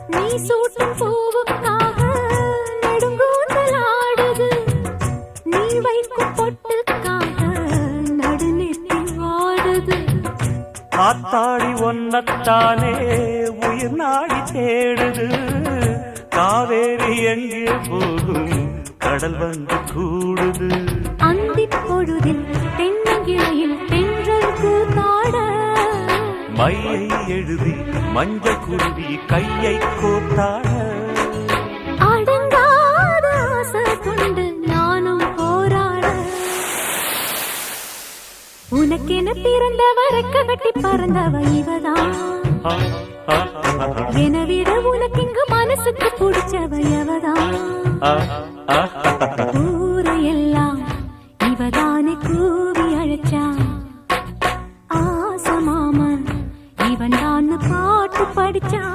நீ சூட்டும் பூவுக்காக நெடுங்கூந்தல் ஆடுது. நீ வைக்கும் பொட்டுக்காக நடுநெத்தி வாடுது. ஆத்தாடி ஒன்னத்தானே உயிர் நாடி தேடுது. காவேரி எங்கே போகும் கடல் வந்து கூடுது. அந்திப் பொழுதில் தென்னங்கிளையில் தென்றல் கூத்தாட மையை எழுதி மஞ்சள் குருவி கையை கோத்தாட. அடங்காத ஆசை கொண்டு நானும் போராட. உனக்கென பிறந்தவரை கட்டி பறந்தவ இவதான். எனவிட உனக்கு இங்கு மனசுக்கு பிடிச்சவ எவதான்.